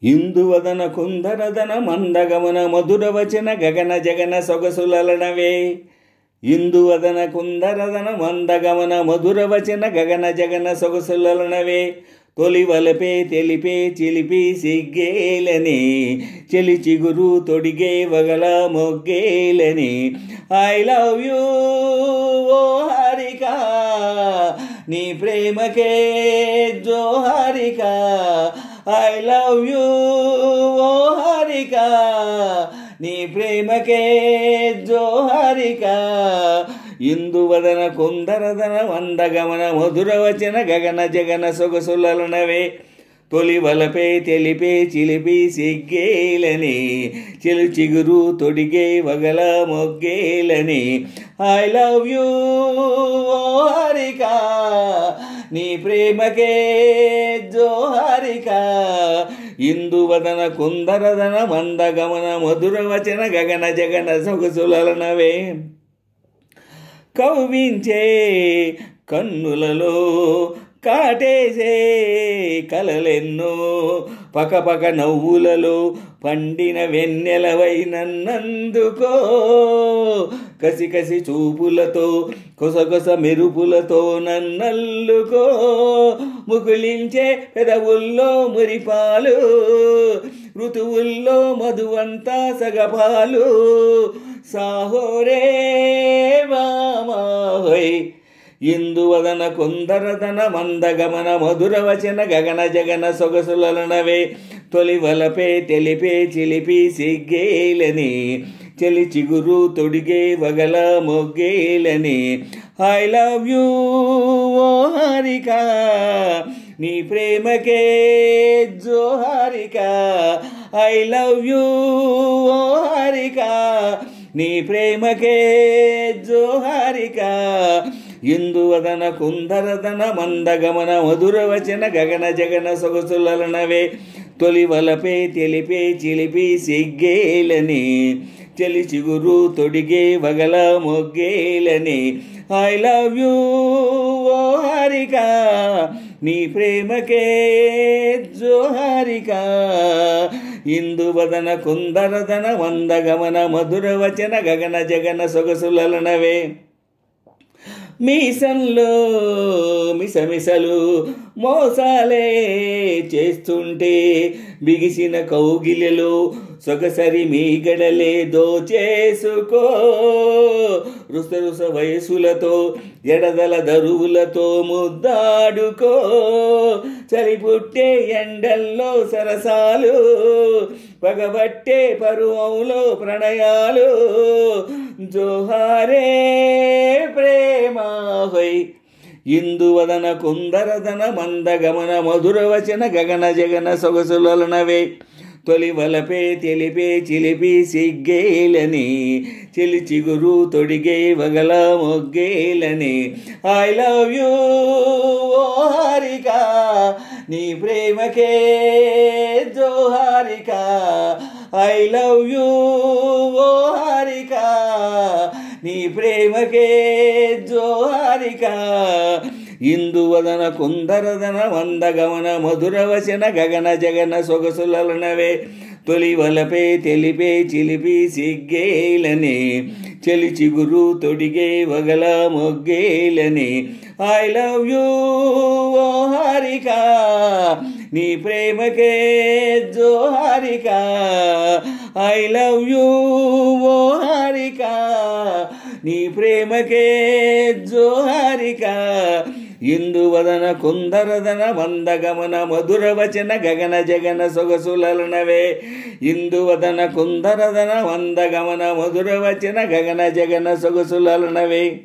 ఇందువదన కుందరదన మందగమన మధురవచన గగన జగన సొగసులలనవే. ఇందువదన కుందరదన మందగమన మధురవచన గగన జగన సొగసులలనవే. తొలి వలపే తెలిపే చిలిపి సిగ్గేలని చెలి చిగురు తొడిగే వగల మొగ్గేలని. ఐ లవ్ యూ ఓ హారిక నీ ప్రేమకే జోహారిక. ఐ లవ్ యూ ఓ హారిక నీ ప్రేమకే జోహారిక. ఇందువదన కుందరదన మందగమన మధురవచన గగన జగన సొగసులలనవే. తొలి వలపే తెలిపే చిలిపి సిగ్గేలని చెలు చిగురు తొడిగే వగల మొగ్గేలని. ఐ లవ్ యూ ఓ హారిక నీ ప్రేమకే జోహారిక. ఇందువదన కుందరదన మందగమన మధురవచన గగన జగన సొగసులలనవే. కవ్వించే కన్నులలో కాటేసే కలలెన్నో పకపక నవ్వులలో పండిన వెన్నెలవై నన్నందుకో. కసి కసి చూపులతో కొసకొస మెరుపులతో నన్నల్లుకో. ముకుళించే పెదవుల్లో మురిపాలు ఋతువుల్లో మధువంతా సగపాలు. సాహోరే మామాహోయ్. ఇందువదన కుందరదన మందగమన మధురవచన గగన జగన సొగసులలనవే. తొలి వలపే తెలిపే చిలిపి సిగ్గేలని చెలి చిగురు తొడిగే వగల మొగ్గేలని. ఐ లవ్ యూ ఓ హారిక నీ ప్రేమకే జోహారిక. ఐ లవ్ యూ ఓ హారిక నీ ప్రేమకే జోహారిక. ఇందువదన కుందరదన మందగమన మధురవచన గగన జగన సొగసులలనవే. తొలి వలపే తెలిపే చిలిపి సిగ్గేలని చెలి చిగురు తొడిగే వగల మొగ్గేలని. ఐ లవ్ యూ ఓ హారిక నీ ప్రేమకే జోహారిక. ఇందువదన కుందరదన మందగమన మధురవచన గగన జగన సొగసులలనవే. మీసంలో మిసమిసలు మోసాలే చేస్తుంటే బిగిసిన కౌగిలిలో సొగసరి మీగడలే దోచేసుకో. రుసరుస వయసులతో ఎడదల దరువులతో ముద్దాడుకో. చలిపుట్టే ఎండల్లో సరసాలు పగబట్టే పరువంలో ప్రణయాలు. జోహారే ప్రేమాహోయ్. ఇందువదన కుందరదన మందగమన మధురవచన గగన జగన సొగసులలనవే. తొలి వలపే తెలిపే చిలిపి సిగ్గేలని చెలి చిగురు తొడిగే వగల మొగ్గేలని. ఐ లవ్ యూ ఓ హారిక నీ ప్రేమకే జోహారిక. ఐ లవ్ యూ ఓ హారిక నీ ప్రేమకే జోహారిక. ఇందువదన కుందరదన మందగమన మధురవచన గగన జగన సొగసులలనవే. తొలి వలపే తెలిపే చిలిపి సిగ్గేలని చెలి చిగురు తొడిగే వగల మొగ్గేలని. ఐ లవ్ యూ ఓ హారిక నీ ప్రేమకే జోహారిక. ఐ లవ్ యూ ఓ హారిక నీ ప్రేమకే జోహారిక. ఇందువదన కుందరదన మందగమన మధురవచన గగన జగన సొగసులలనవే. ఇందువదన కుందరదన మందగమన మధురవచన గగన జగన సొగసులలనవే.